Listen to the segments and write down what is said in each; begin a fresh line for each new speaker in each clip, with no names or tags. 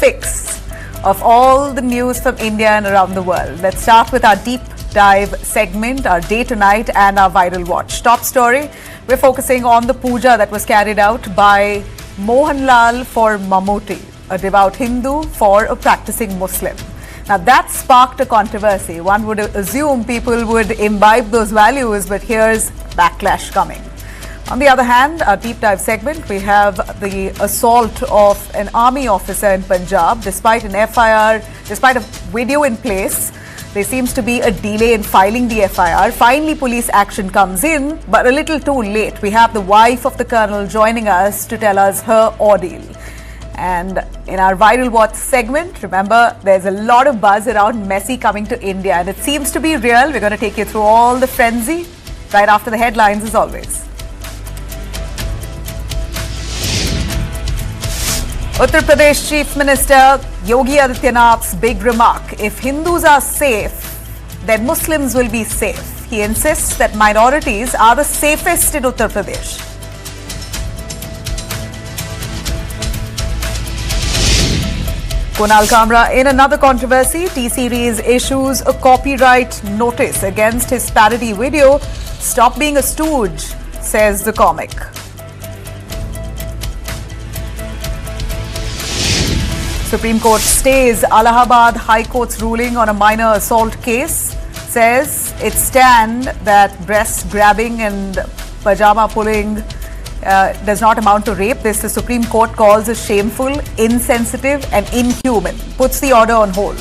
fix of all the news from India and around the world. Let's start with our deep dive segment, our day tonight and our viral watch. Top story, we're focusing on the puja that was carried out by Mohanlal for Mammootty, a devout Hindu for a practicing Muslim. Now that sparked a controversy. One would assume people would imbibe those values, but here's backlash coming. On the other hand, our deep dive segment, we have the assault of an army officer in Punjab. Despite an FIR, despite a video in place, there seems to be a delay in filing the FIR. Finally, police action comes in, but a little too late. We have the wife of the colonel joining us to tell us her ordeal. And in our Viral Watch segment, remember, there's a lot of buzz around Messi coming to India, and it seems to be real. We're going to take you through all the frenzy right after the headlines, as always. Uttar Pradesh Chief Minister Yogi Adityanath's big remark: if Hindus are safe, then Muslims will be safe. He insists that minorities are the safest in Uttar Pradesh. Kunal Kamra in another controversy. T-Series issues a copyright notice against his parody video. Stop being a stooge, says the comic. Supreme Court stays Allahabad High Court's ruling on a minor assault case. Says its stand that breast grabbing and pajama pulling does not amount to rape. This the Supreme Court calls as shameful, insensitive and inhuman. Puts the order on hold.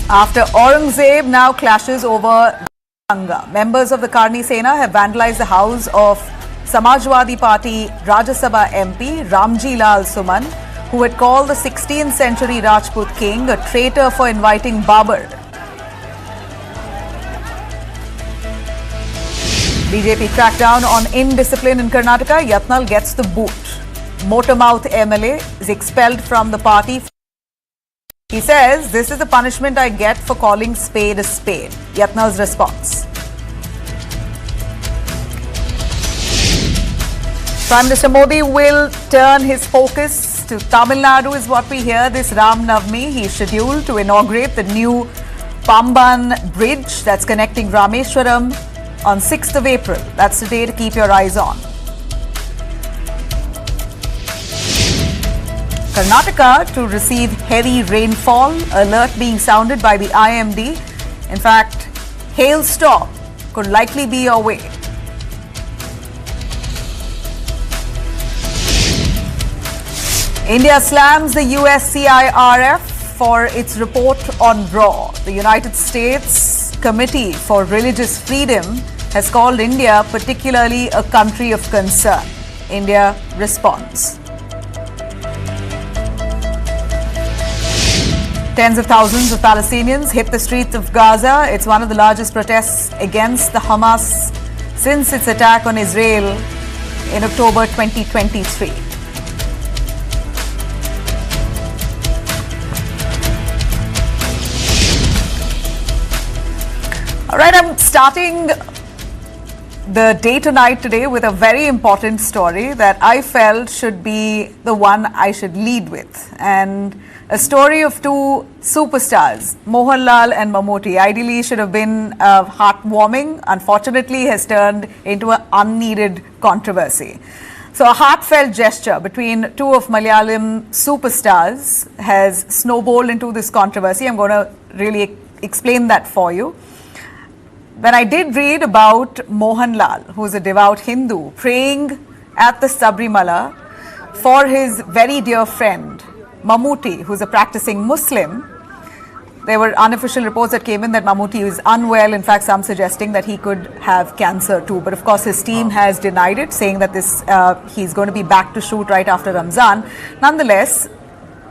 After Aurangzeb now clashes over Ganga. Members of the Karni Sena have vandalized the house of Samajwadi Party Rajya Sabha MP Ramji Lal Suman, who had called the 16th century Rajput king a traitor for inviting Babur. BJP crackdown on indiscipline in Karnataka. Yatnal gets the boot. Motormouth MLA is expelled from the party. He says, "This is the punishment I get for calling spade a spade." Yatnal's response. Prime Minister Modi will turn his focus to Tamil Nadu, is what we hear. This Ram Navami, he is scheduled to inaugurate the new Pamban Bridge that's connecting Rameswaram on 6th of April. That's the day to keep your eyes on. Karnataka to receive heavy rainfall. Alert being sounded by the IMD. In fact, hailstorm could likely be your way. India slams the USCIRF for its report on RAW. The United States Committee for Religious Freedom has called India particularly a country of concern. India responds. Tens of thousands of Palestinians hit the streets of Gaza. It's one of the largest protests against the Hamas since its attack on Israel in October 2023. All right, I'm starting the day tonight today with a very important story that I felt should be the one I should lead with. And a story of two superstars, Mohanlal and Mammootty. Ideally should have been heartwarming. Unfortunately, has turned into an unneeded controversy. So a heartfelt gesture between two of Malayalam superstars has snowballed into this controversy. I'm going to really explain that for you. When I did read about Mohanlal, who's a devout Hindu, praying at the Sabarimala for his very dear friend, Mammootty, who's a practicing Muslim, there were unofficial reports that came in that Mammootty is unwell. In fact, some suggesting that he could have cancer too. But of course, his team has denied it, saying that he's going to be back to shoot right after Ramzan. Nonetheless,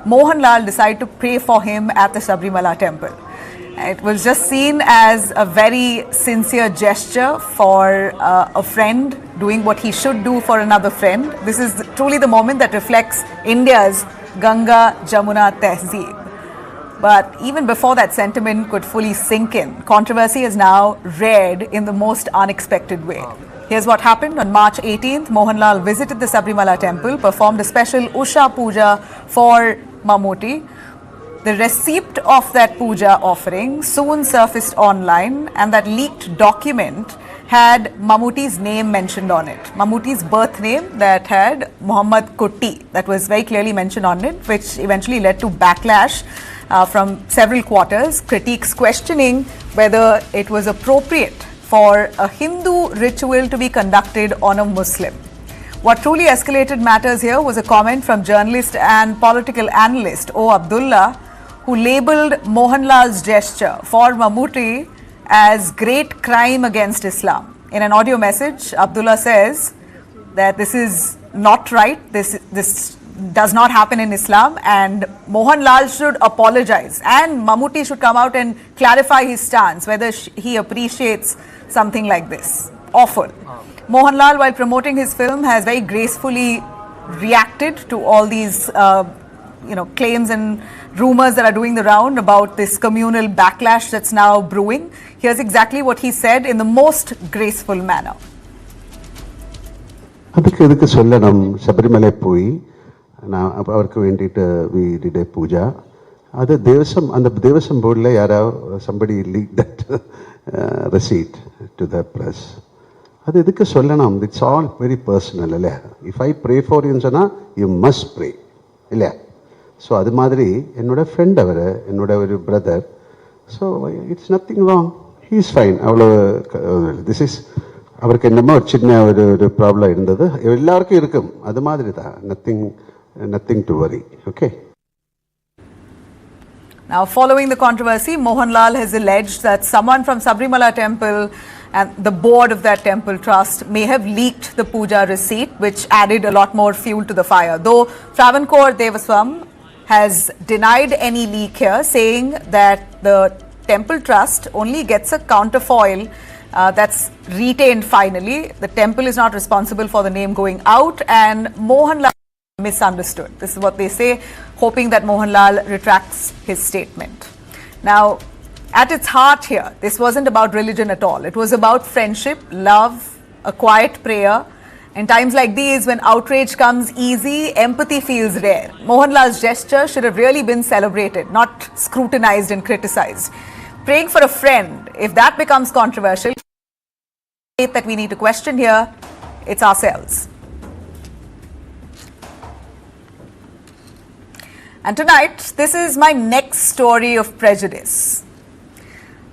Mohanlal decided to pray for him at the Sabarimala temple. It was just seen as a very sincere gesture for a friend doing what he should do for another friend. This is truly the moment that reflects India's Ganga Jamuna Tehzeeb. But even before that sentiment could fully sink in, controversy is now reared in the most unexpected way. Here's what happened. On March 18th, Mohanlal visited the Sabarimala temple, performed a special Usha puja for Mammootty. The receipt of that puja offering soon surfaced online, and that leaked document had Mammootty's name mentioned on it. Mammootty's birth name that had Muhammad Kutti, that was very clearly mentioned on it, which eventually led to backlash from several quarters, critiques questioning whether it was appropriate for a Hindu ritual to be conducted on a Muslim. What truly escalated matters here was a comment from journalist and political analyst O. Abdullah, who labelled Mohanlal's gesture for Mammootty as great crime against Islam. In an audio message, Abdullah says that this is not right, this does not happen in Islam, and Mohanlal should apologize, and Mammootty should come out and clarify his stance, whether he appreciates something like this. Awful. Mohanlal, while promoting his film, has very gracefully reacted to all these claims and rumors that are doing the round about this communal backlash that's now brewing. Here's exactly what he said in the most graceful manner.
அதுக்கு சொல்லணும் சபரிமலை போய் நான் அவருக்கு வேண்டிட்டு we did a puja. அது அந்த தேவசம் போர்டில் யாராவது somebody leaked that receipt to the press. அது எதுக்கு சொல்லணும்? It's all very personal இல்லையா? If I pray for you சொன்னா you must pray இல்லையா? ஸோ அது மாதிரி என்னோட ஃப்ரெண்ட் அவர், என்னோட ஒரு brother. So it's nothing wrong, he is fine. அவ்வளோ திஸ் இஸ் அவருக்கு என்னமோ ஒரு சின்ன ஒரு ப்ராப்ளம் இருந்தது, எல்லாருக்கும் இருக்கும், அது மாதிரி தான். Nothing to worry. Okay.
Now, following the controversy, Mohanlal has alleged that someone from Sabarimala temple and the board of that temple trust may have leaked the puja receipt, which added a lot more fuel to the fire. Though Travancore Devaswam has denied any leak here, saying that the temple trust only gets a counterfoil that's retained finally. The temple is not responsible for the name going out, and Mohanlal misunderstood. This is what they say, hoping that Mohanlal retracts his statement. Now, at its heart here, this wasn't about religion at all. It was about friendship, love, a quiet prayer. In times like these, when outrage comes easy, empathy feels rare. Mohanlal's gesture should have really been celebrated, not scrutinized and criticized. Praying for a friend, if that becomes controversial, that we need to question here, it's ourselves. And tonight, this is my next story of prejudice.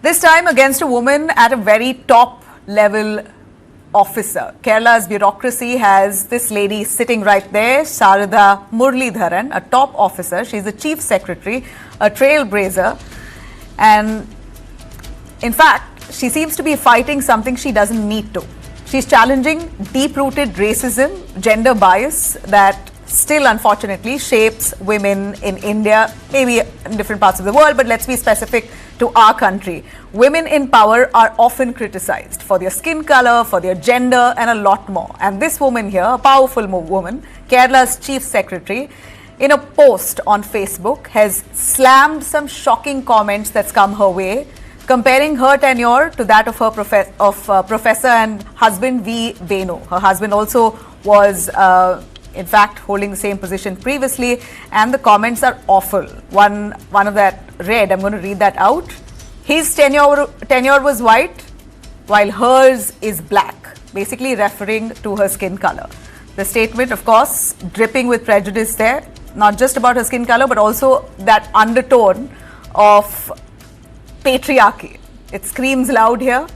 This time against a woman at a very top level officer. Kerala's bureaucracy has this lady sitting right there, Sarada Muralidharan, a top officer. She's the chief secretary, a trailblazer. And in fact, she seems to be fighting something she doesn't need to. She's challenging deep-rooted racism, gender bias that still unfortunately shapes women in India, maybe in different parts of the world, but let's be specific to our country. Women in power are often criticized for their skin color, for their gender, and a lot more. And this woman here, a powerful woman, Kerala's chief secretary, in a post on Facebook has slammed some shocking comments that's come her way, comparing her tenure to that of her professor and husband V. Venu. Her husband also was in fact holding the same position previously, and the comments are awful. One of that read, I'm going to read that out. His tenure was white while hers is black, basically referring to her skin color. The statement, of course, dripping with prejudice there, not just about her skin color but also that undertone of patriarchy. It screams loud here.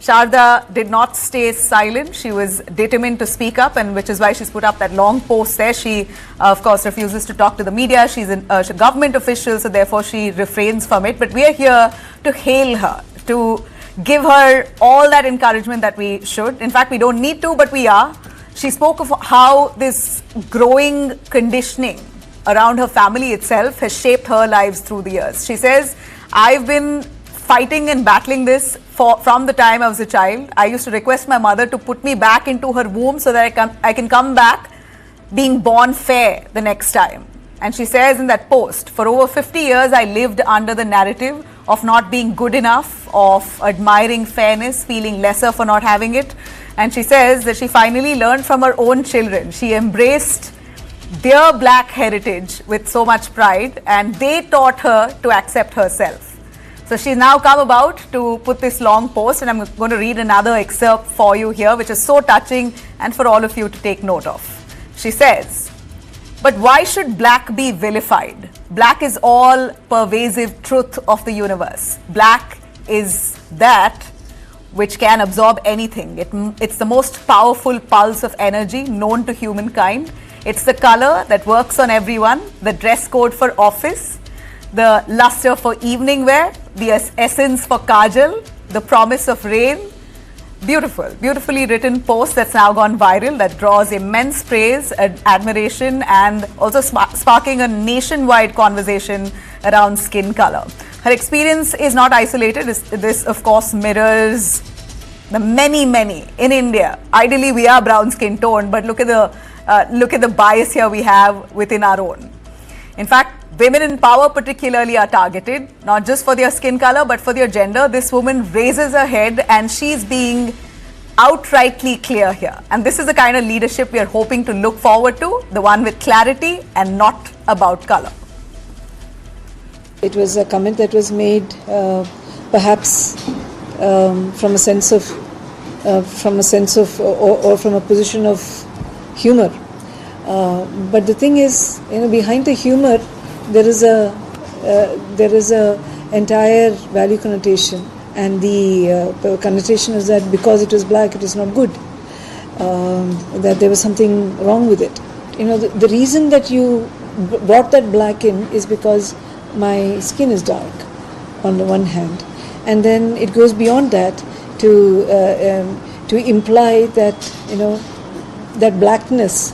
Sharda did not stay silent. She was determined to speak up, and which is why she's put up that long post there. She, of course, refuses to talk to the media. She's a government official, so therefore she refrains from it. But we are here to hail her, to give her all that encouragement that we should. In fact, we don't need to, but we are. She spoke of how this growing conditioning around her family itself has shaped her lives through the years. She says, I've been fighting and battling this from the time I was a child. I used to request my mother to put me back into her womb so that I can come back being born fair the next time. And she says in that post, for over 50 years I lived under the narrative of not being good enough, of admiring fairness, feeling lesser for not having it. And she says that she finally learned from her own children. She embraced their black heritage with so much pride, and they taught her to accept herself. So she's now come about to put this long post, and I'm going to read another excerpt for you here, which is so touching and for all of you to take note of. She says, "But why should black be vilified? Black is all pervasive truth of the universe. Black is that which can absorb anything. It's the most powerful pulse of energy known to humankind. It's the color that works on everyone, the dress code for office, the luster for evening wear, the essence for kajal, the promise of rain." Beautiful, beautifully written post that's now gone viral, that draws immense praise, admiration, and also sparking a nationwide conversation around skin color. Her experience is not isolated. This of course mirrors the many in India. Ideally we are brown skin toned, but look at the bias here we have within our own. In fact, women in power particularly are targeted, not just for their skin color, but for their gender. This woman raises her head and she's being outrightly clear here. And this is the kind of leadership we are hoping to look forward to, the one with clarity and not about color.
It was a comment that was made perhaps from a sense of or from a position of humor. But the thing is, behind the humor, there is a entire value connotation, and the connotation is that because it was black, it is not good. That there was something wrong with it. The reason that you brought that black in is because my skin is dark, on the one hand, and then it goes beyond that to imply that that blackness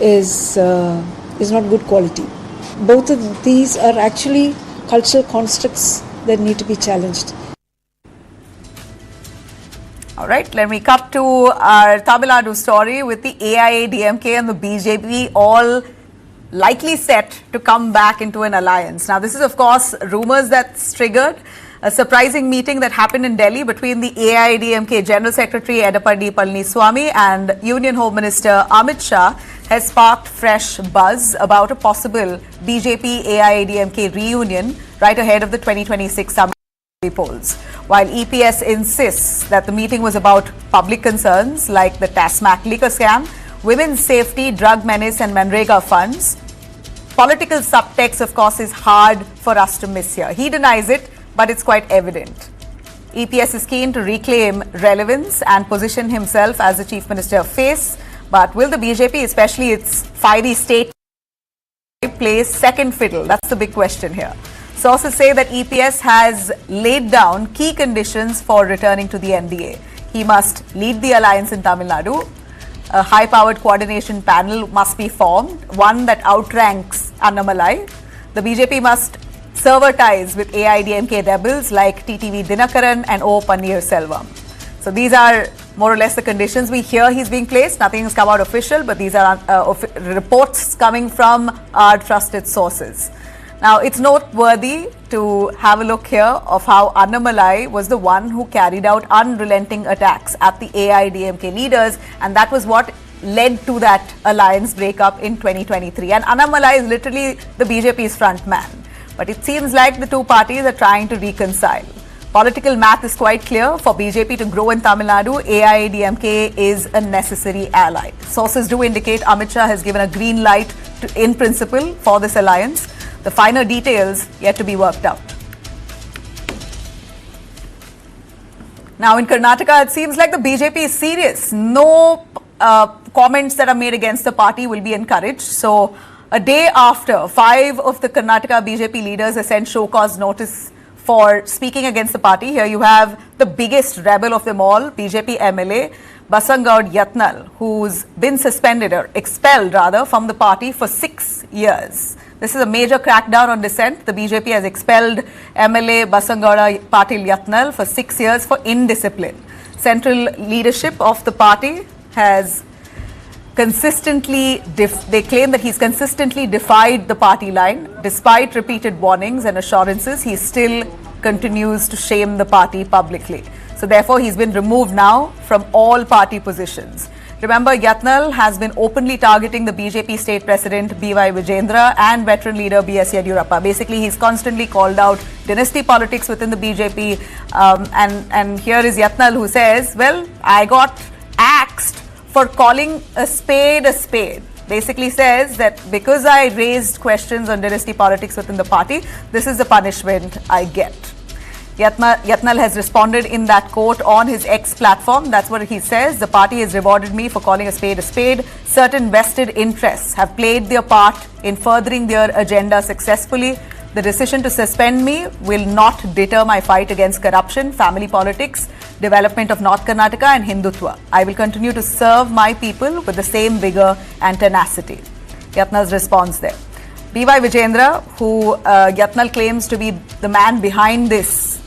is not good quality. Both of these are actually cultural constructs that need to be challenged.
All right, let me cut to our Tamil Nadu story with the AIADMK and the BJP all likely set to come back into an alliance. Now, this is of course rumors that's triggered a surprising meeting that happened in Delhi between the AIADMK General Secretary Edappadi Palaniswamy and Union Home Minister Amit Shah has sparked fresh buzz about a possible BJP-AIADMK reunion right ahead of the 2026 summit polls. While EPS insists that the meeting was about public concerns like the Tasmac liquor scam, women's safety, drug menace and Manrega funds, political subtext of course is hard for us to miss here. He denies it, but it's quite evident. EPS is keen to reclaim relevance and position himself as the Chief Minister face. But will the BJP, especially its fiery state, play second fiddle? That's the big question here. Sources say that EPS has laid down key conditions for returning to the NDA. He must lead the alliance in Tamil Nadu. A high-powered coordination panel must be formed, one that outranks Annamalai. The BJP must sever ties with AIADMK rebels like TTV Dinakaran and O Pannirselvam. So these are more or less the conditions we hear he's being placed. Nothing has come out official, but these are reports coming from our trusted sources. Now, it's noteworthy to have a look here of how Annamalai was the one who carried out unrelenting attacks at the AIADMK leaders, and that was what led to that alliance breakup in 2023. And Annamalai is literally the BJP's front man. But it seems like the two parties are trying to reconcile. Political math is quite clear. For BJP to grow in Tamil Nadu, AIADMK is a necessary ally. Sources do indicate Amit Shah has given a green light in principle for this alliance. The finer details yet to be worked out. Now in Karnataka, it seems like the BJP is serious. No comments that are made against the party will be encouraged. So a day after, 5 of the Karnataka BJP leaders have sent show cause notice for speaking against the party. Here you have the biggest rebel of them all, BJP MLA Basangad Yatnal, who's been suspended or expelled rather from the party for 6 years. This is a major crackdown on dissent. The BJP has expelled MLA Basangada Patil Yatnal for 6 years for indiscipline. Central leadership of the party has consistently, they claim that he's consistently defied the party line. Despite repeated warnings and assurances, he's still continues to shame the party publicly. So therefore, he's been removed now from all party positions. Remember, Yatnal has been openly targeting the BJP state president B.Y. Vijendra and veteran leader B.S. Yediyurappa. Basically, he's constantly called out dynasty politics within the BJP. And here is Yatnal who says, well, I got axed for calling a spade a spade. Basically says that because I raised questions on dynasty politics within the party, this is the punishment I get. Yatnal has responded in that quote on his X platform. That's what he says. The party has rewarded me for calling a spade a spade. Certain vested interests have played their part in furthering their agenda successfully. The decision to suspend me will not deter my fight against corruption, family politics, development of North Karnataka and Hindutva. I will continue to serve my people with the same vigor and tenacity. Yatnal's response there. B.Y. Vijendra, who Yatnal claims to be the man behind this,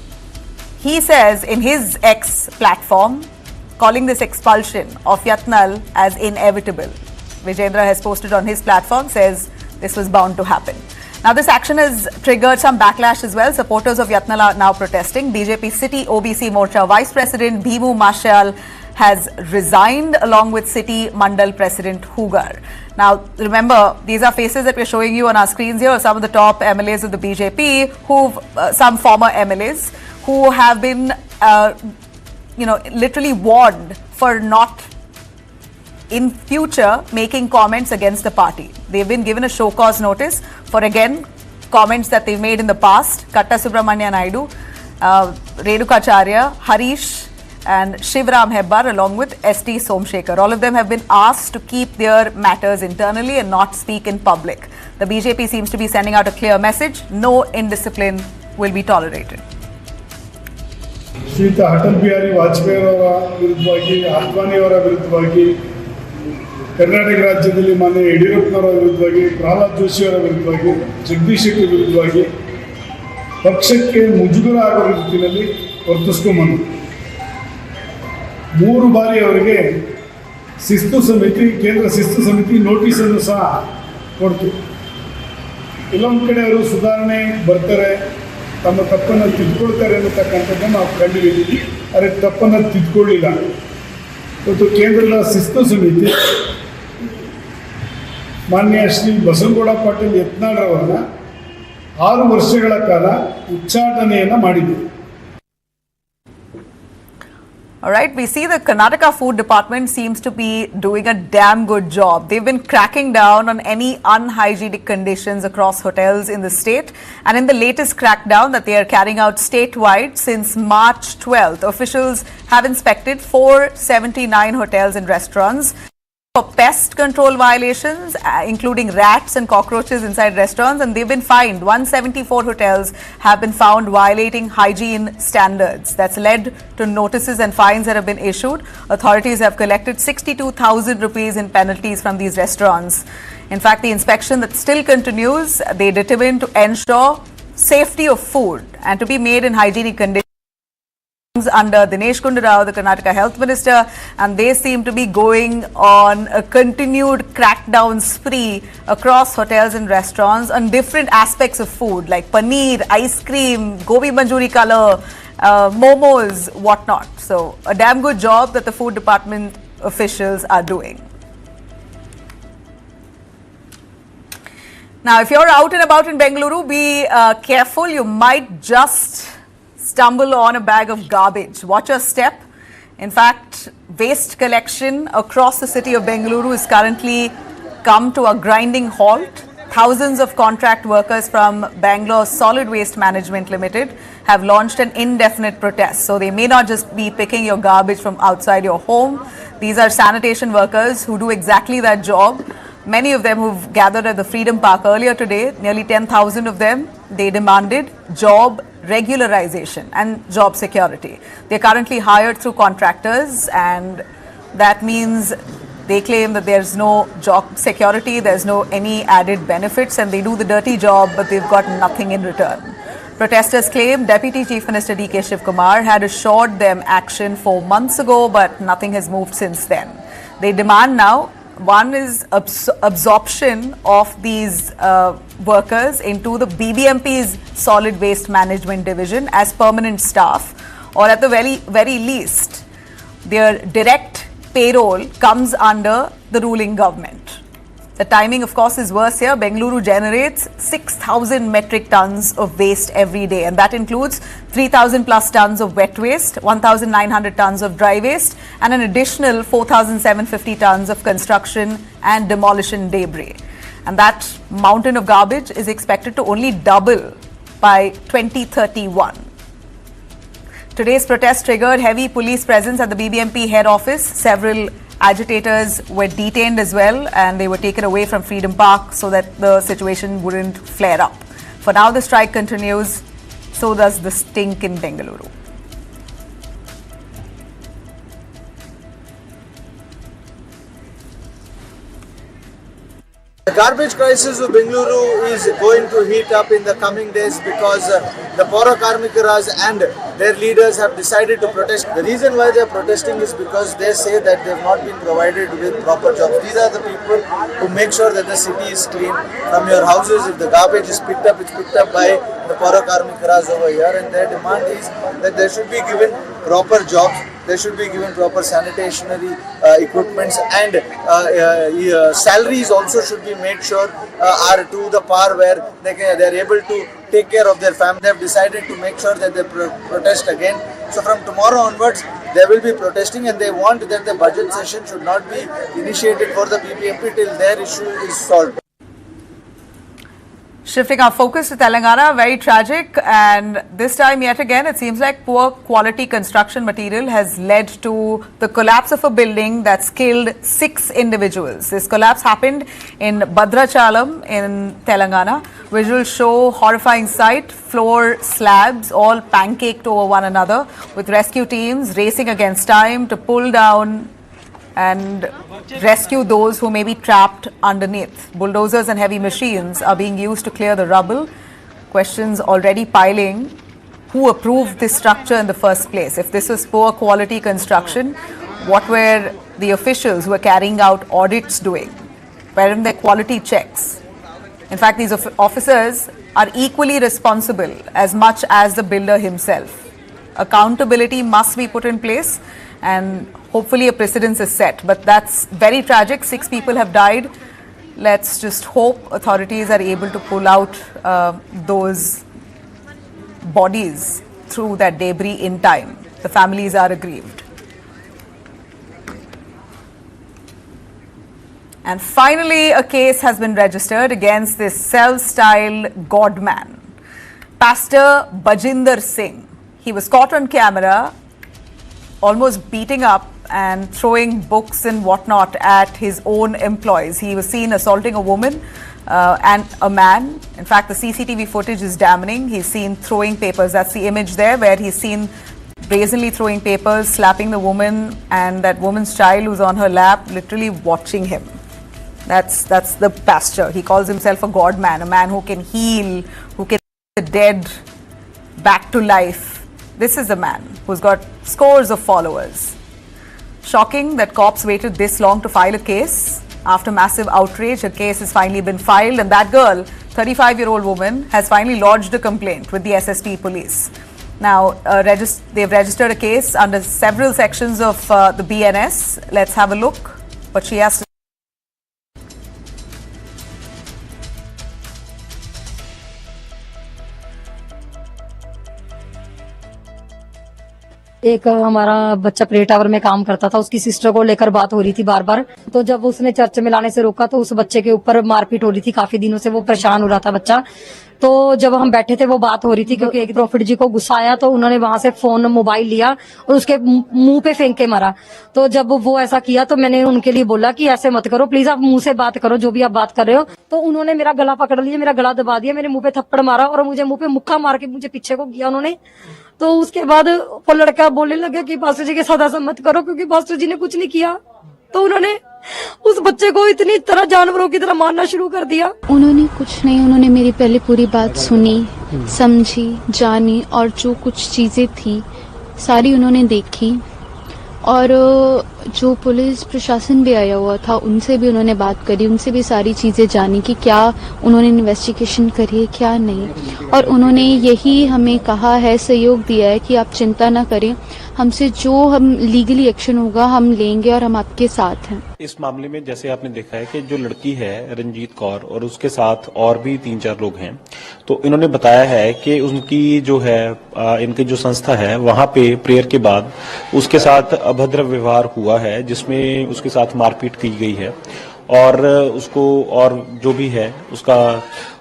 he says in his X platform, calling this expulsion of Yatnal as inevitable. Vijendra has posted on his platform, says this was bound to happen. Now, this action has triggered some backlash as well. Supporters of Yatnal are now protesting. BJP City OBC Morcha Vice President Bhimu Mashal has resigned along with City Mandal President Hugar. Now, remember, these are faces that we're showing you on our screens here, some of the top MLAs of the BJP, some former MLAs who have been, literally warned for not in future making comments against the party. They've been given a show cause notice for, again, comments that they've made in the past. Katta Subramanya Naidu, Redukacharya, Harish and Shivram Hebbar along with S.T. Somshekar. All of them have been asked to keep their matters internally and not speak in public. The BJP seems to be sending out a clear message. No indiscipline will be tolerated.
ಶ್ರೀಯುತ ಅಟಲ್ ಬಿಹಾರಿ ವಾಜಪೇಯಿ ಅವರ ವಿರುದ್ಧವಾಗಿ, ಅದ್ವಾನಿ ಅವರ ವಿರುದ್ಧವಾಗಿ, ಕರ್ನಾಟಕ ರಾಜ್ಯದಲ್ಲಿ ಮಾನ್ಯ ಯಡಿಯೂರಪ್ಪನವರ ವಿರುದ್ಧವಾಗಿ, ಪ್ರಹ್ಲಾದ್ ಜೋಶಿ ಅವರ ವಿರುದ್ಧವಾಗಿ, ಜಗದೀಶ್ ಶೆಟ್ಟರ್ ವಿರುದ್ಧವಾಗಿ ಪಕ್ಷಕ್ಕೆ ಮುಜುಗರ ಆಗುವ ರೀತಿಯಲ್ಲಿ ವರ್ತಿಸ್ಕೊಂಡ್ಬಂದು 3 ಬಾರಿ ಅವರಿಗೆ ಶಿಸ್ತು ಸಮಿತಿ, ಕೇಂದ್ರ ಶಿಸ್ತು ಸಮಿತಿ ನೋಟಿಸನ್ನು ಸಹ ಕೊಡ್ತು. ಕೆಲವೊಂದು ಕಡೆ ಅವರು ಸುಧಾರಣೆ ಬರ್ತಾರೆ, ತಮ್ಮ ತಪ್ಪನ್ನು ತಿದ್ಕೊಳ್ತಾರೆ ಅನ್ನತಕ್ಕಂಥದ್ದನ್ನು ನಾವು ಕಂಡಿದ್ದೀವಿ. ಆದರೆ ತಪ್ಪನ್ನು ತಿದ್ಕೊಳ್ಳಿಲ್ಲ. ಇವತ್ತು ಕೇಂದ್ರದ ಶಿಸ್ತು ಸಮಿತಿ ಮಾನ್ಯ ಶ್ರೀ ಬಸನಗೌಡ ಪಾಟೀಲ್ ಯತ್ನಾಳ್ರವರನ್ನ 6 ವರ್ಷಗಳ ಕಾಲ ಉಚ್ಚಾಟನೆಯನ್ನು ಮಾಡಿದೆ.
All right, we see the Karnataka Food Department seems to be doing a damn good job. They've been cracking down on any unhygienic conditions across hotels in the state. And in the latest crackdown that they are carrying out statewide since March 12th, officials have inspected 479 hotels and restaurants for pest control violations, including rats and cockroaches inside restaurants, and they've been fined. 174 hotels have been found violating hygiene standards. That's led to notices and fines that have been issued. Authorities have collected 62,000 rupees in penalties from these restaurants. In fact, the inspection that still continues, they determined to ensure safety of food and to be made in hygienic conditions under Dinesh Gundurao, the Karnataka Health Minister, and they seem to be going on a continued crackdown spree across hotels and restaurants on different aspects of food like paneer, ice cream, gobi manchuri color, momos, whatnot. So a damn good job that the food department officials are doing. Now, if you're out and about in Bengaluru, be careful. You might just stumble on a bag of garbage. Watch your step. In fact, waste collection across the city of Bengaluru is currently come to a grinding halt. Thousands of contract workers from Bangalore Solid Waste Management Limited have launched an indefinite protest. So they may not just be picking your garbage from outside your home. These are sanitation workers who do exactly that job. Many of them who've gathered at the Freedom Park earlier today, nearly 10,000 of them, they demanded job regularization and job security. They're currently hired through contractors, and that means they claim that there's no job security, there's no any added benefits, and they do the dirty job, but they've got nothing in return. Protesters claim Deputy Chief Minister D.K. Shivkumar had assured them action 4 months ago, but nothing has moved since then. They demand now One is absorption of these workers into the BBMP's solid waste management division as permanent staff, or at the very least, their direct payroll comes under the ruling government. The timing, of course, is worse here. Bengaluru generates 6,000 metric tons of waste every day, and that includes 3,000 plus tons of wet waste, 1,900 tons of dry waste, and an additional 4,750 tons of construction and demolition debris. And that mountain of garbage is expected to only double by 2031. Today's protest triggered heavy police presence at the BBMP head office. Several agitators were detained as well, and they were taken away from Freedom Park so that the situation wouldn't flare up. For now, the strike continues. So does the stink in Bengaluru.
The garbage crisis of Bengaluru is going to heat up in the coming days because the Paura Karmikaras and their leaders have decided to protest. The reason why they are protesting is because they say that they have not been provided with proper jobs. These are the people who make sure that the city is clean from your houses. If the garbage is picked up, it's picked up by the Paura Karmikaras over here, and their demand is that there should be given proper jobs. There should be given proper sanitation equipments, and salaries also should be made sure are to the par where they are able to take care of their family. They have decided to make sure that they protest again. So from tomorrow onwards, they will be protesting, and they want that the budget session should not be initiated for the BBMP till their issue is solved.
Shifting our focus to Telangana, very tragic, and this time yet again it seems like poor quality construction material has led to the collapse of a building that's killed 6 individuals. This collapse happened in Bhadrachalam in Telangana. Visuals show horrifying sight, floor slabs all pancaked over one another, with rescue teams racing against time to pull down and rescue those who may be trapped underneath. Bulldozers and heavy machines are being used to clear the rubble. Questions already piling. Who approved this structure in the first place? If this was poor quality construction, what were the officials who were carrying out audits doing? Where are their quality checks? In fact, these officers are equally responsible as much as the builder himself. Accountability must be put in place, and hopefully a precedence is set. But that's very tragic. 6 people have died. Let's just hope authorities are able to pull out those bodies through that debris in time. The families are aggrieved. And finally, a case has been registered against this self-styled godman, Pastor Bajinder Singh. He was caught on camera almost beating up and throwing books and whatnot at his own employees. He was seen assaulting a woman and a man. In fact, the CCTV footage is damning. He's seen throwing papers. That's the image there, where he's seen brazenly throwing papers, slapping the woman, and that woman's child who's on her lap literally watching him. That's the pastor. He calls himself a God man, a man who can heal, who can bring the dead back to life. This is the man who's got scores of followers. Shocking that cops waited this long to file a case. After massive outrage, a case has finally been filed, and that girl, 35-year-old woman, has finally lodged a complaint with the SSP police. Now, they've registered a case under several sections of the BNS. Let's have a look what she has to.
एक हमारा बच्चा play tower में काम करता था, उसकी sister को लेकर बात हो रही थी बार बार। तो जब उसने चर्च में लाने से रोका तो उस बच्चे के ऊपर मारपीट हो रही थी। काफी दिनों से वो परेशान हो रहा था बच्चा। तो जब हम बैठे थे वो बात हो रही थी, क्योंकि एक प्रॉफिट जी को गुस्सा आया तो उन्होंने वहां से फोन मोबाइल लिया और उसके मुंह पे फेंक के मारा। तो जब वो ऐसा किया तो मैंने उनके लिए बोला कि ऐसे मत करो, प्लीज आप मुंह से बात करो, जो भी आप बात कर रहे हो। तो उन्होंने मेरा गला पकड़ लिया, मेरा गला दबा दिया, मेरे मुंह पे थप्पड़ मारा और मुझे मुंह पे मुक्का मार के मुझे पीछे को किया उन्होंने। तो उसके बाद वो लड़का बोलने लगा कि पास्टर जी के साथ ऐसा मत करो, क्योंकि पास्टर जी ने कुछ नहीं किया। तो उन्होंने उस बच्चे को इतनी तरह जानवरों की तरह मारना शुरू कर दिया।
उन्होंने कुछ नहीं, उन्होंने मेरी पहले पूरी बात सुनी, समझी, जानी, और जो कुछ चीजें थी सारी उन्होंने देखी। और जो पुलिस प्रशासन भी आया हुआ था उनसे भी उन्होंने बात करी, उनसे भी सारी चीज़ें जानी कि क्या उन्होंने इन्वेस्टिगेशन करी है क्या नहीं, और उन्होंने यही हमें कहा है, सहयोग दिया है कि आप चिंता ना करें, हमसे जो हम लीगली एक्शन होगा हम लेंगे और हम आपके साथ हैं।
इस मामले में जैसे आपने देखा है कि जो लड़की है रंजीत कौर और उसके साथ और भी 3-4 लोग हैं, तो इन्होंने बताया है कि उनकी जो है इनकी जो संस्था है वहां पे प्रेयर के बाद उसके साथ अभद्र व्यवहार हुआ है, जिसमें उसके साथ मारपीट की गई है और उसको और जो भी है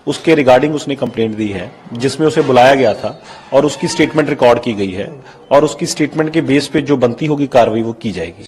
उसके रिगार्डिंग उसने कंप्लेंट दी है, जिसमें उसे बुलाया गया था और उसकी स्टेटमेंट रिकॉर्ड की गई है और उसकी स्टेटमेंट के बेस पे जो बनती होगी कार्रवाई वो की जाएगी।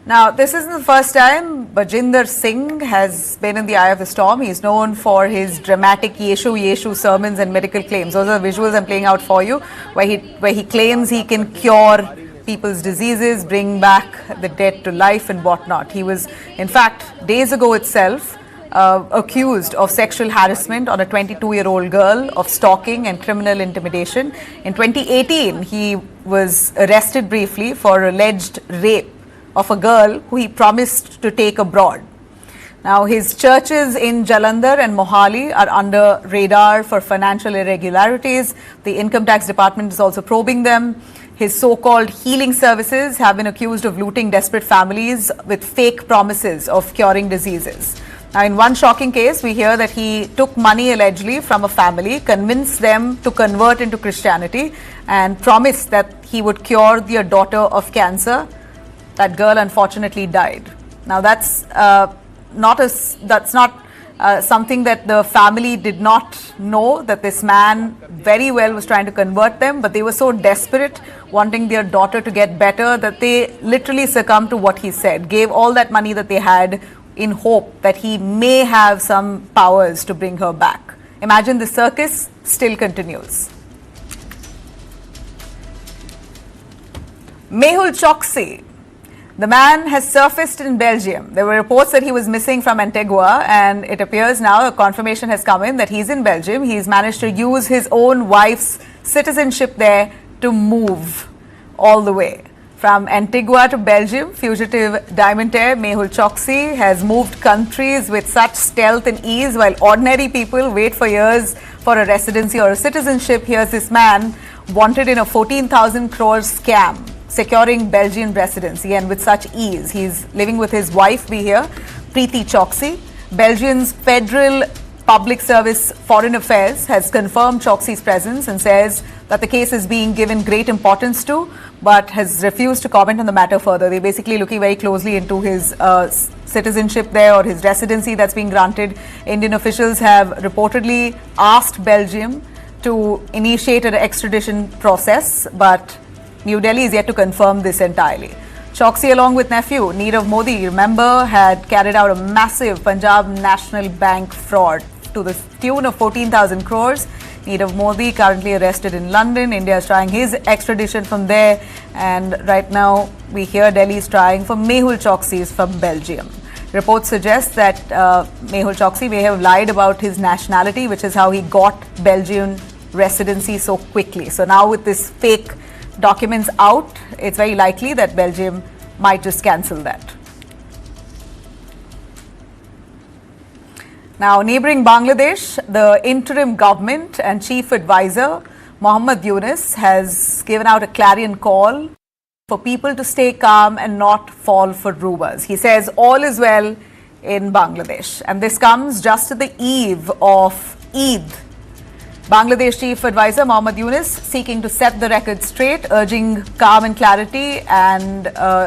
Now, this isn't the first time Bajinder Singh has been in the eye of the storm. He's known for his dramatic Yeshu Yeshu sermons and miracle claims. Those are the visuals I'm playing out for you, where he claims he can cure people's diseases, bring back the dead to life and whatnot. He was, in fact, days ago itself, accused of sexual harassment on a 22-year-old girl, of stalking and criminal intimidation. In 2018, he was arrested briefly for alleged rape of a girl who he promised to take abroad. Now, his churches in Jalandhar and Mohali are under radar for financial irregularities. The income tax department is also probing them. His so-called healing services have been accused of looting desperate families with fake promises of curing diseases. Now, in one shocking case, we hear that he took money allegedly from a family, convinced them to convert into Christianity, and promised that he would cure their daughter of cancer. That girl unfortunately died. Now, that's not something that the family did not know, that this man very well was trying to convert them, but they were so desperate, wanting their daughter to get better, that they literally succumbed to what he said, gave all that money that they had in hope that he may have some powers to bring her back. Imagine the circus still continues. Mehul Choksi. The man has surfaced in Belgium. There were reports that he was missing from Antigua, and it appears now a confirmation has come in that he's in Belgium. He's managed to use his own wife's citizenship there to move all the way. From Antigua to Belgium, fugitive diamantaire Mehul Choksi has moved countries with such stealth and ease, while ordinary people wait for years for a residency or a citizenship. Here's this man wanted in a 14,000 crore scam, securing Belgian residency, and with such ease. He's living with his wife, we hear, Preeti Choksi. Belgium's Federal Public Service Foreign Affairs has confirmed Choksi's presence and says that the case is being given great importance to, but has refused to comment on the matter further. They're basically looking very closely into his citizenship there, or his residency that's being granted. Indian officials have reportedly asked Belgium to initiate an extradition process, but New Delhi is yet to confirm this entirely. Choksi, along with nephew Nirav Modi, remember, had carried out a massive Punjab National Bank fraud to the tune of 14,000 crores. Nirav Modi currently arrested in London. India is trying his extradition from there, and right now we hear Delhi is trying for Mehul Choksi's from Belgium. Reports suggest that Mehul Choksi may have lied about his nationality, which is how he got Belgian residency so quickly. So now with this fake documents out, it's very likely that Belgium might just cancel that. Now, neighboring Bangladesh, the interim government and chief advisor Muhammad Yunus has given out a clarion call for people to stay calm and not fall for rumors. He says all is well in Bangladesh, and this comes just at the eve of Eid. Bangladesh Chief Advisor Mohammad Yunus seeking to set the record straight, urging calm and clarity, and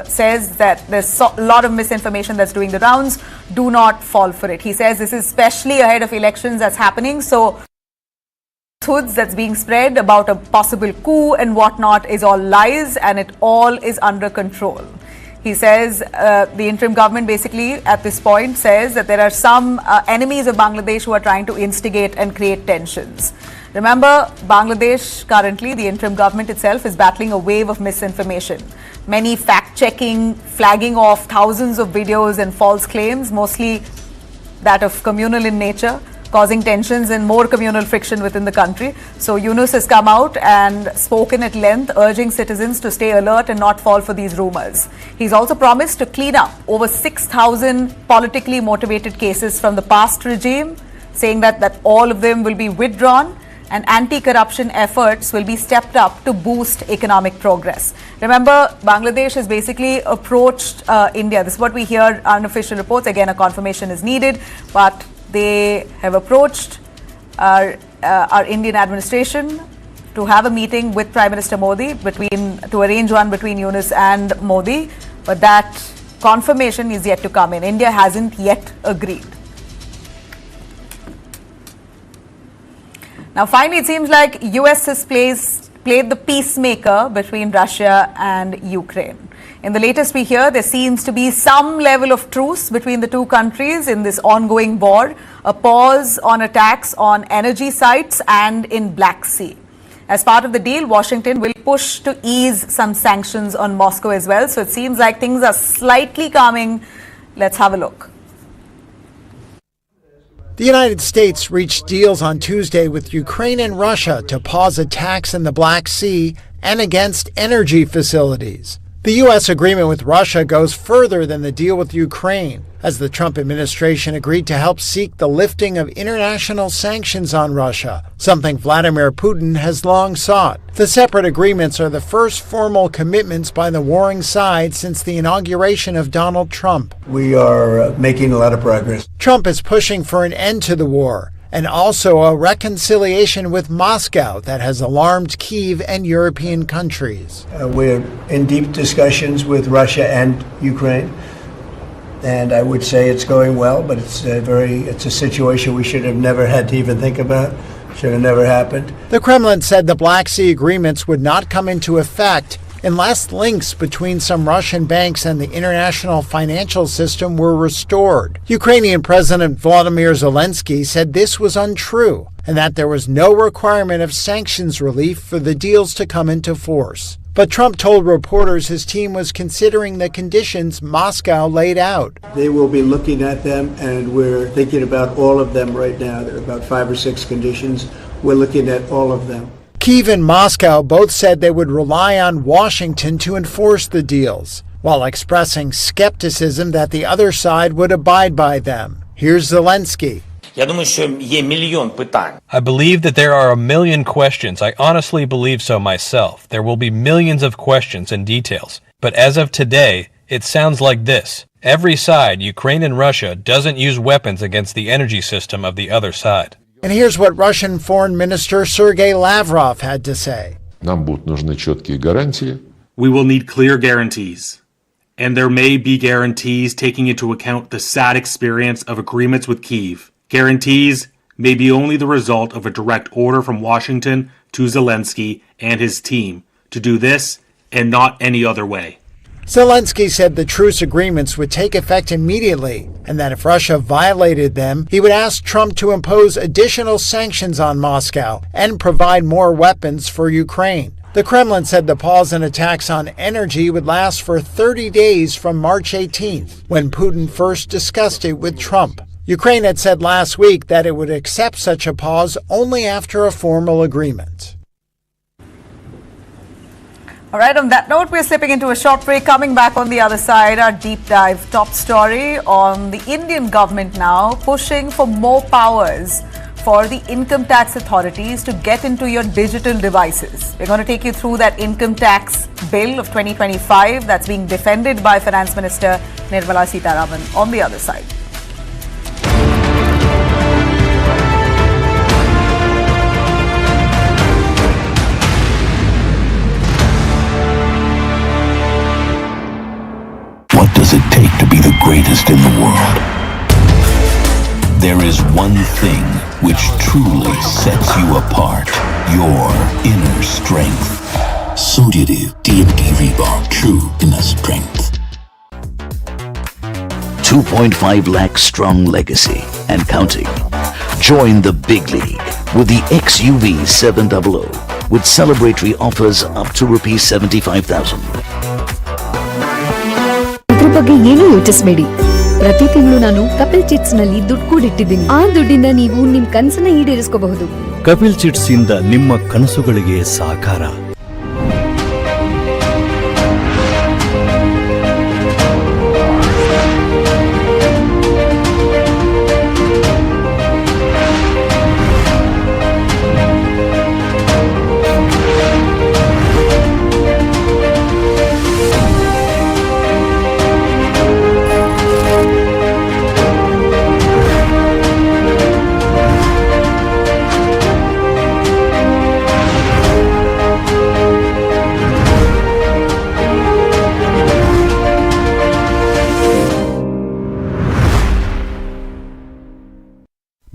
says that there's a lot of misinformation that's doing the rounds. Do not fall for it. He says this is especially ahead of elections that's happening, so falsehoods that's being spread about a possible coup and whatnot is all lies, and it all is under control. He says the interim government basically at this point says that there are some enemies of Bangladesh who are trying to instigate and create tensions. Remember, Bangladesh currently, the interim government itself is battling a wave of misinformation. Many fact-checking, flagging off thousands of videos and false claims, mostly that of communal in nature, causing tensions and more communal friction within the country. So Yunus has come out and spoken at length, urging citizens to stay alert and not fall for these rumors. He's also promised to clean up over 6,000 politically motivated cases from the past regime, saying that all of them will be withdrawn and anti-corruption efforts will be stepped up to boost economic progress. Remember, Bangladesh has basically approached India. This is what we hear, unofficial reports. Again, a confirmation is needed, but they have approached our Indian administration to have a meeting with Prime Minister Modi, to arrange one between Yunus and Modi, but that confirmation is yet to come in. India hasn't yet agreed. Now, finally, it seems like US has played the peacemaker between Russia and Ukraine. In the latest we hear, there seems to be some level of truce between the two countries in this ongoing war, a pause on attacks on energy sites and in Black Sea. As part of the deal, Washington will push to ease some sanctions on Moscow as well. So it seems like things are slightly calming. Let's have a look.
The United States reached deals on Tuesday with Ukraine and Russia to pause attacks in the Black Sea and against energy facilities. The U.S. agreement with Russia goes further than the deal with Ukraine, as the Trump administration agreed to help seek the lifting of international sanctions on Russia, something Vladimir Putin has long sought. The separate agreements are the first formal commitments by the warring side since the inauguration of Donald Trump.
We are making a lot of progress.
Trump is pushing for an end to the war and also a reconciliation with Moscow that has alarmed Kyiv and European countries.
We're in deep discussions with Russia and Ukraine, and I would say it's going well, but it's a situation we should have never had to even think about. Should have never happened.
The Kremlin said the Black Sea agreements would not come into effect unless links between some Russian banks and the international financial system were restored. Ukrainian President Volodymyr Zelensky said this was untrue and that there was no requirement of sanctions relief for the deals to come into force. But Trump told reporters his team was considering the conditions Moscow laid out.
They will be looking at them, and we're thinking about all of them right now. There are about 5 or 6 conditions. We're looking at all of them.
Kyiv and Moscow both said they would rely on Washington to enforce the deals, while expressing skepticism that the other side would abide by them. Here's Zelensky.
I believe that there are a million questions. I honestly believe so myself. There will be millions of questions and details. But as of today, it sounds like this. Every side, Ukraine and Russia, doesn't use weapons against the energy system of the other side.
And here's what Russian Foreign Minister Sergei Lavrov had to say.
We will need clear guarantees. And there may be guarantees taking into account the sad experience of agreements with Kyiv. Guarantees may be only the result of a direct order from Washington to Zelensky and his team to do this and not any other way.
Zelensky said the truce agreements would take effect immediately and that if Russia violated them, he would ask Trump to impose additional sanctions on Moscow and provide more weapons for Ukraine. The Kremlin said the pause in attacks on energy would last for 30 days from March 18th, when Putin first discussed it with Trump. Ukraine had said last week that it would accept such a pause only after a formal agreement.
All right, on that note, we're slipping into a short break. Coming back on the other side, our deep dive top story on the Indian government now pushing for more powers for the income tax authorities to get into your digital devices. We're going to take you through that income tax bill of 2025 that's being defended by Finance Minister Nirmala Sitharaman on the other side.
What does it take to be the greatest in the world? There is one thing which truly sets you apart. Your inner strength. Sodium TMT Reebok, true inner strength. 2.5 lakh strong legacy and counting. Join the big league with the XUV 700 with celebratory offers up to ₹75,000.
ಬಗ್ಗೆ ಏನು ಯೋಚಿಸಬೇಡಿ. ಪ್ರತಿ ತಿಂಗಳು ನಾನು Kapil chits ನಲ್ಲಿ ದುಡ್ಡು ಕೂಡಿಟ್ಟಿದ್ದೀನಿ. ಆ ದುಡ್ಡಿಂದ ನೀವು ನಿಮ್ ಕನಸನ್ನ ಈಡೇರಿಸಬಹುದು.
ಕಪಿಲ್ ಚಿಟ್ಸ್ ಇಂದ ನಿಮ್ಮ ಕನಸುಗಳಿಗೆ ಸಾಕಾರ.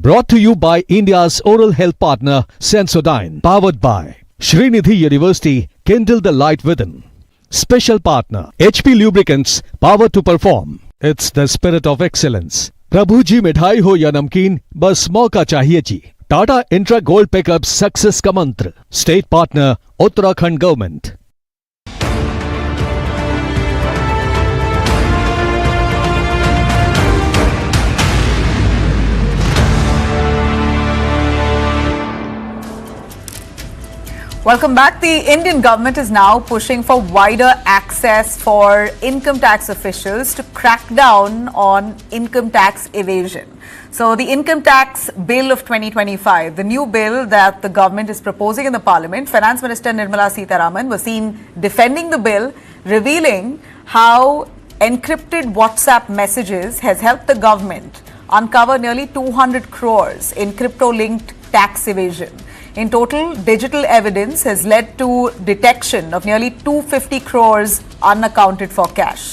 Brought to you by India's oral health partner Sensodyne, powered by Srinidhi University, Kindle the light within. Special partner HP Lubricants, power to perform. It's the spirit of excellence. Prabhu ji mithai ho ya namkeen, bas mauka chahiye ji. Tata Intra Gold Pickups success ka mantra. State partner Uttarakhand Government.
Welcome back. The Indian government is now pushing for wider access for income tax officials to crack down on income tax evasion. So the income tax bill of 2025, the new bill that the government is proposing in the parliament, Finance Minister Nirmala Sitharaman was seen defending the bill, revealing how encrypted WhatsApp messages has helped the government uncover nearly 200 crores in crypto-linked tax evasion. In total, digital evidence has led to detection of nearly 250 crores unaccounted for cash.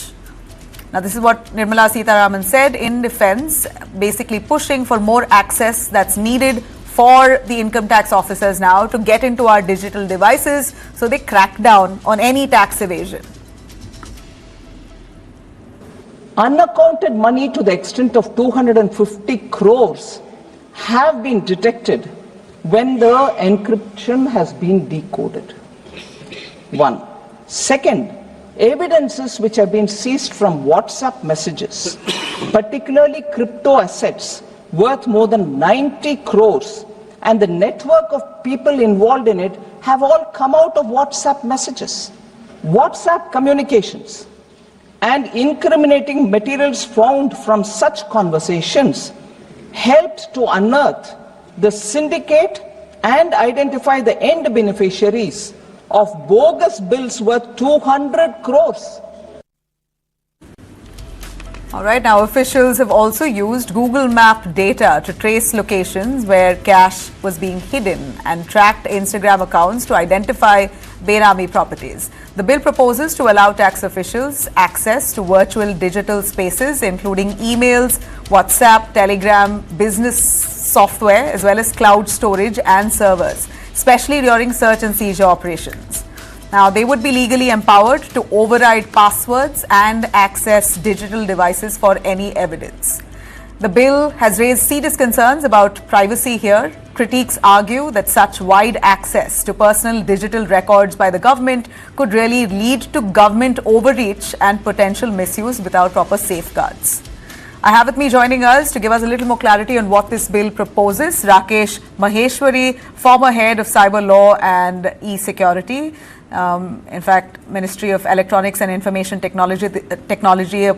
Now, this is what Nirmala Sitharaman said in defense, basically pushing for more access that's needed for the income tax officers now to get into our digital devices so they crack down on any tax evasion.
Unaccounted money to the extent of 250 crores have been detected when the encryption has been decoded. One. Second, evidences which have been seized from WhatsApp messages, particularly crypto assets worth more than 90 crores, and the network of people involved in it have all come out of WhatsApp messages. WhatsApp communications and incriminating materials found from such conversations helped to unearth the syndicate and identify the end beneficiaries of bogus bills worth 200 crores.
All right, now officials have also used Google Map data to trace locations where cash was being hidden and tracked Instagram accounts to identify Benami properties. The bill proposes to allow tax officials access to virtual digital spaces, including emails, WhatsApp, Telegram, business software, as well as cloud storage and servers, especially during search and seizure operations. Now, they would be legally empowered to override passwords and access digital devices for any evidence. The bill has raised serious concerns about privacy here. Critics argue that such wide access to personal digital records by the government could really lead to government overreach and potential misuse without proper safeguards. I have with me joining us to give us a little more clarity on what this bill proposes, Rakesh Maheshwari, former head of cyber law and e-security. In fact, Ministry of Electronics and Information Technology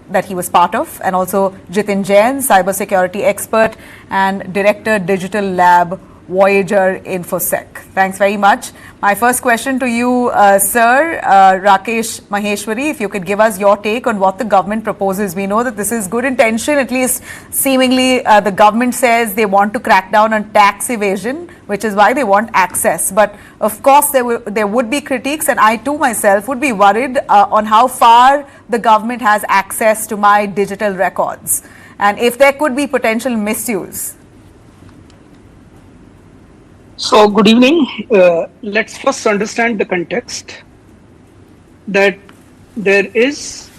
that he was part of, and also Jitin Jain, cybersecurity expert and director Digital Lab Voyager Infosec. Thanks very much. My first question to you, sir, Rakesh Maheshwari, if you could give us your take on what the government proposes. We know that this is good intention, at least seemingly the government says they want to crack down on tax evasion, which is why they want access. But of course, there would be critiques, and I too myself would be worried on how far the government has access to my digital records and if there could be potential misuse.
So, good evening. Let's first understand the context that there is,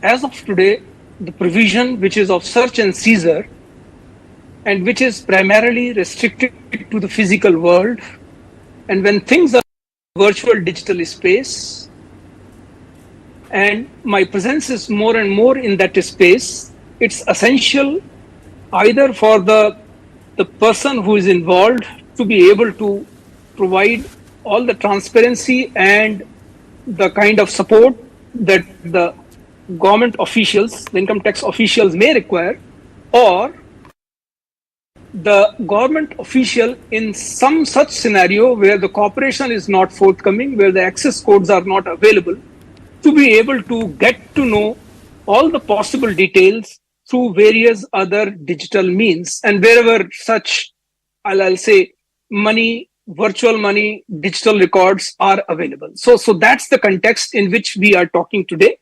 as of today, the provision which is of search and seizure and which is primarily restricted to the physical world. And when things are virtual digital space, and my presence is more and more in that space. It's essential either for the person who is involved to be able to provide all the transparency and the kind of support that the government officials, the income tax officials may require, or the government official in some such scenario where the cooperation is not forthcoming, where the access codes are not available, to be able to get to know all the possible details through various other digital means, and wherever such, I'll say, money, virtual money, digital records are available. So that's the context in which we are talking today.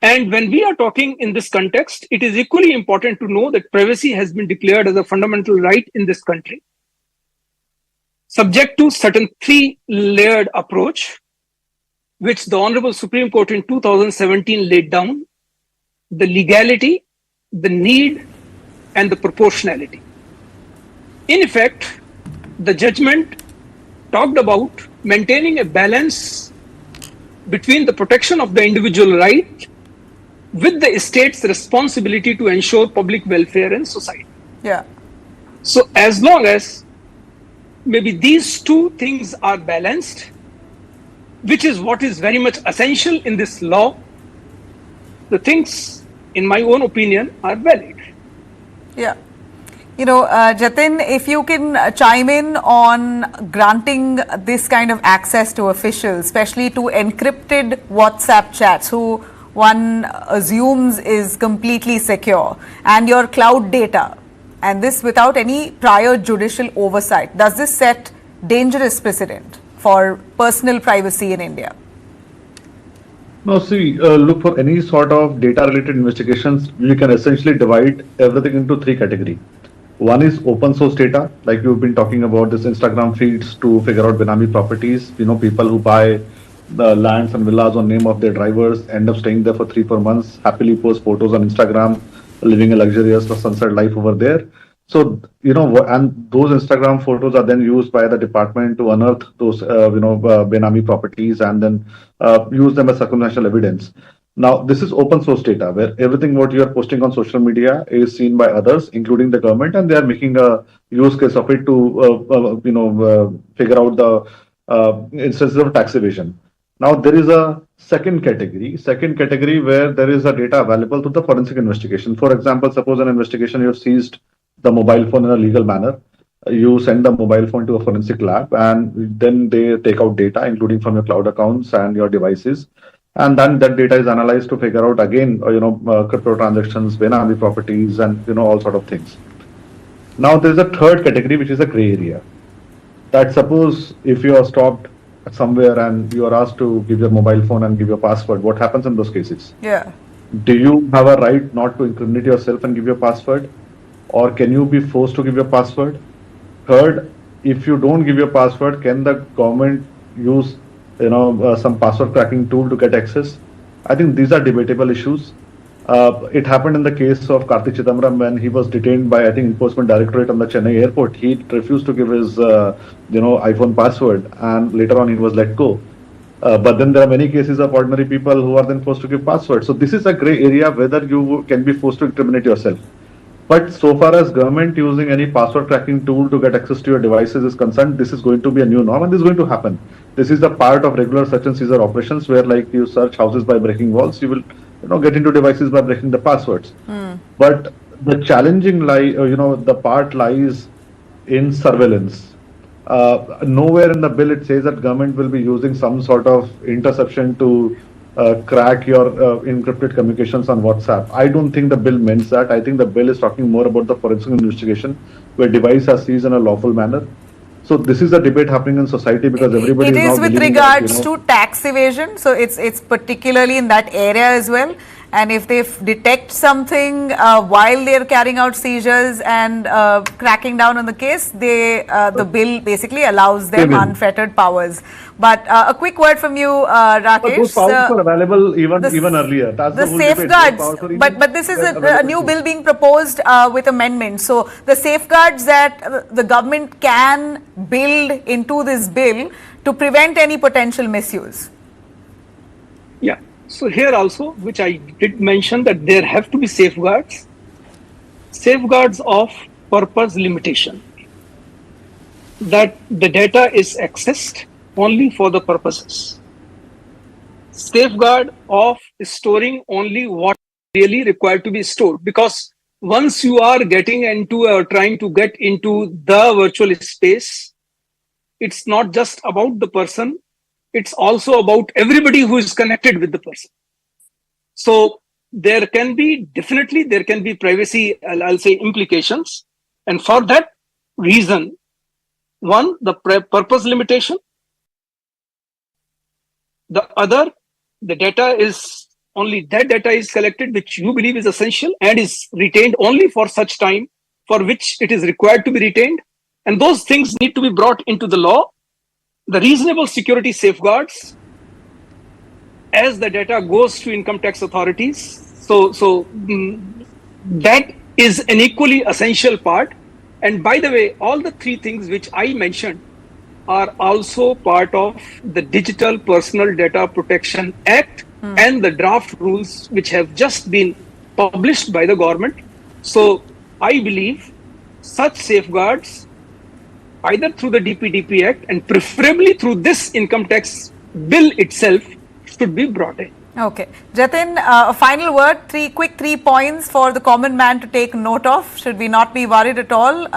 And when we are talking in this context, it is equally important to know that privacy has been declared as a fundamental right in this country, subject to certain three-layered approach, which the Honorable Supreme Court in 2017 laid down: the legality, the need, and the proportionality. In effect, the judgment talked about maintaining a balance between the protection of the individual right with the state's responsibility to ensure public welfare in society.
Yeah.
So as long as maybe these two things are balanced, which is what is very much essential in this law, the things, in my own opinion, are valid.
Yeah. Jatin, if you can chime in on granting this kind of access to officials, especially to encrypted WhatsApp chats, who one assumes is completely secure, and your cloud data, and this without any prior judicial oversight. Does this set dangerous precedent for personal privacy in India?
No, see, look, for any sort of data-related investigations, we can essentially divide everything into three categories. One is open source data, like you've been talking about this Instagram feeds to figure out Benami properties. People who buy the lands and villas on name of their drivers, end up staying there for 3-4 months, happily post photos on Instagram, living a luxurious sunset life over there. So, and those Instagram photos are then used by the department to unearth those, Benami properties and then use them as circumstantial evidence. Now, this is open source data where everything what you are posting on social media is seen by others, including the government, and they are making a use case of it to, figure out the instances of tax evasion. Now, there is a second category where there is a data available to the forensic investigation. For example, suppose an investigation, you have seized the mobile phone in a legal manner. You send the mobile phone to a forensic lab, and then they take out data, including from your cloud accounts and your devices. And then that data is analyzed to figure out, again, crypto transactions, Benami properties, and, all sort of things. Now, there is a third category, which is a gray area. That suppose if you are stopped somewhere and you are asked to give your mobile phone and give your password, what happens in those cases?
Yeah.
Do you have a right not to incriminate yourself and give your password? Or can you be forced to give your password? Third, if you don't give your password, can the government use some password cracking tool to get access? I think these are debatable issues. It happened in the case of Kartik Chidambaram when he was detained by, I think, Enforcement Directorate on the Chennai airport. He refused to give his, iPhone password, and later on he was let go. But then there are many cases of ordinary people who are then forced to give passwords. So this is a gray area whether you can be forced to incriminate yourself. But so far as government using any password cracking tool to get access to your devices is concerned, this is going to be a new norm, and this is going to happen. This is the part of regular search and seizure operations where, like, you search houses by breaking walls, you will get into devices by breaking the passwords. But the challenging the part lies in surveillance. Nowhere in the bill it says that government will be using some sort of interception to crack your encrypted communications on WhatsApp. I don't think the bill means that. I think the bill is talking more about the forensic investigation where devices are seized in a lawful manner. So this is a debate happening in society because everybody is now
with regards to tax evasion. So it's particularly in that area as well. And if they detect something while they're carrying out seizures and cracking down on the case, the bill basically allows them unfettered powers. But a quick word from you, Rakesh.
But those powers were available even earlier. That's the
safeguards. But this is a new bill being proposed with amendments. So the safeguards that the government can build into this bill to prevent any potential misuse.
Yeah. So here also, which I did mention, that there have to be safeguards of purpose limitation, that the data is accessed only for the purposes. Safeguard of storing only what really required to be stored, because once you are getting into or trying to get into the virtual space, it's not just about the person, it's also about everybody who is connected with the person. So there can be privacy, I'll say, implications. And for that reason, one, the purpose limitation. The other, the data is only that data is collected which you believe is essential and is retained only for such time for which it is required to be retained. And those things need to be brought into the law. The reasonable security safeguards as the data goes to income tax authorities. So that is an equally essential part. And by the way, all the three things which I mentioned are also part of the Digital Personal Data Protection Act and the draft rules which have just been published by the government. So I believe such safeguards, either through the DPDP Act and preferably through this income tax bill itself, should be brought in.
Okay. Jatin, a final word, three points for the common man to take note of. Should we not be worried at all?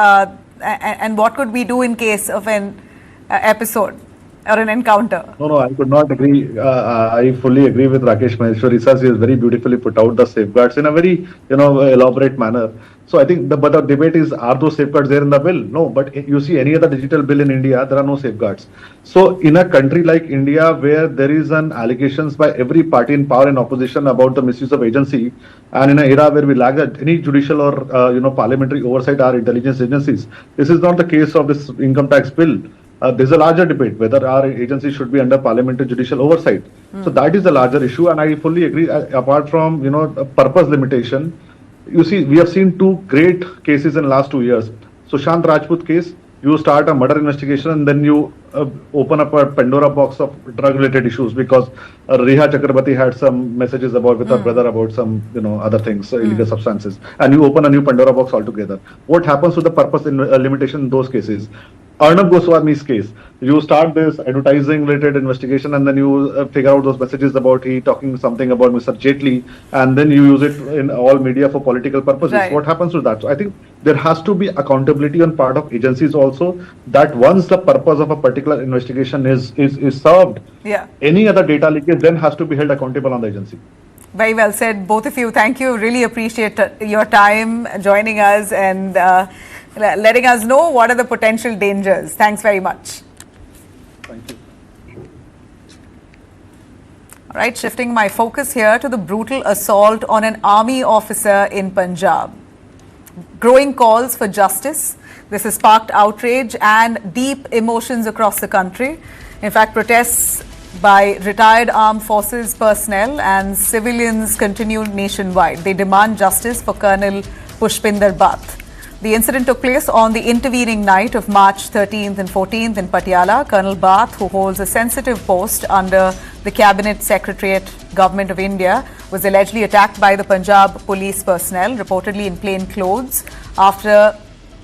And what could we do in case of an episode or an encounter?
No, I could not agree. I fully agree with Rakesh Maheshwari. He has very beautifully put out the safeguards in a very, elaborate manner. So I think but the debate is, are those safeguards there in the bill? No, but you see any other digital bill in India, there are no safeguards. So in a country like India, where there is an allegations by every party in power and opposition about the misuse of agency, and in an era where we lack any judicial or parliamentary oversight our intelligence agencies, this is not the case of this income tax bill. There's a larger debate whether our agency should be under parliamentary judicial oversight. So that is the larger issue, and I fully agree. Apart from purpose limitation, you see, we have seen two great cases in the last 2 years. Sushant Rajput case, you start a murder investigation and then you open up a Pandora box of drug-related issues because Riha Chakrabarti had some messages with her brother about some other things, illegal substances, and you open a new Pandora box altogether. What happens to the purpose limitation in those cases? Arnab Goswami's case, you start this advertising related investigation and then you figure out those messages about he talking something about Mr. Jaitley, and then you use it in all media for political purposes. Right. What happens to that? So I think there has to be accountability on part of agencies also, that once the purpose of a particular investigation is served, any other data leakage then has to be held accountable on the agency.
Very well said, both of you. Thank you. Really appreciate your time joining us and letting us know what are the potential dangers. Thanks very much.
Thank you.
All right, shifting my focus here to the brutal assault on an army officer in Punjab. Growing calls for justice. This has sparked outrage and deep emotions across the country. In fact, protests by retired armed forces personnel and civilians continue nationwide. They demand justice for Colonel Pushpinder Bath. The incident took place on the intervening night of March 13th and 14th in Patiala. Colonel Bath, who holds a sensitive post under the Cabinet Secretariat Government of India, was allegedly attacked by the Punjab police personnel, reportedly in plain clothes, after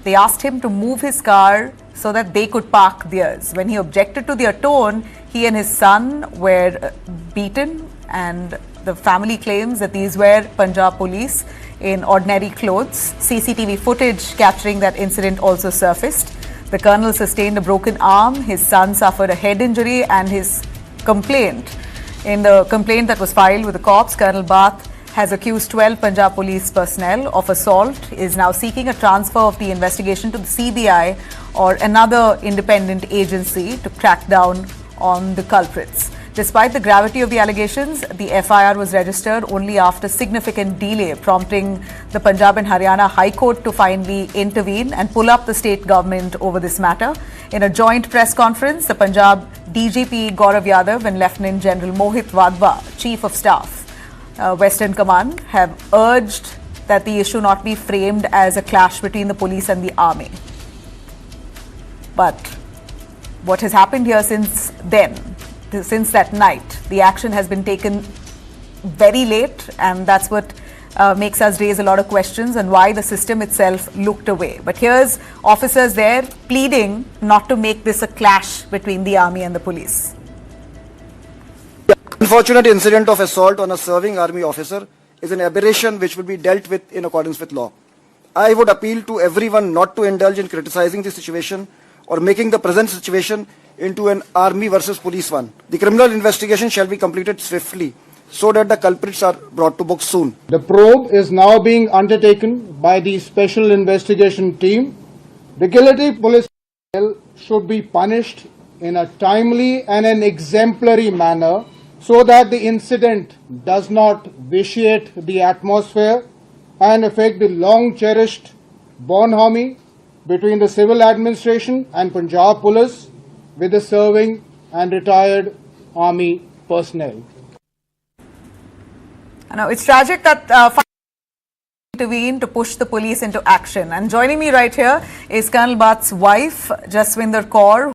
they asked him to move his car so that they could park theirs. When he objected to their tone, he and his son were beaten, and the family claims that these were Punjab police in ordinary clothes. CCTV footage capturing that incident also surfaced. The colonel sustained a broken arm, his son suffered a head injury, and his complaint. In the complaint that was filed with the cops, Colonel Bath has accused 12 Punjab police personnel of assault, is now seeking a transfer of the investigation to the CBI or another independent agency to crack down on the culprits. Despite the gravity of the allegations, the FIR was registered only after significant delay, prompting the Punjab and Haryana High Court to finally intervene and pull up the state government over this matter. In a joint press conference, the Punjab DGP Gaurav Yadav and Lieutenant General Mohit Wadhwa, Chief of Staff, Western Command, have urged that the issue not be framed as a clash between the police and the army. But what has happened here since then? Since that night, the action has been taken very late, and that's what makes us raise a lot of questions and why the system itself looked away. But here's officers there pleading not to make this a clash between the army and the police.
Unfortunate incident of assault on a serving army officer is an aberration which will be dealt with in accordance with law. I would appeal to everyone not to indulge in criticizing the situation or making the present situation into an army versus police one. The criminal investigation shall be completed swiftly so that the culprits are brought to book soon.
The probe is now being undertaken by the Special Investigation Team. The guilty police should be punished in a timely and an exemplary manner so that the incident does not vitiate the atmosphere and affect the long-cherished bonhomie between the civil administration and Punjab police with the serving and retired army personnel.
Now, it's tragic that intervened to push the police into action. And joining me right here is Colonel Bath's wife, Jaswinder Kaur.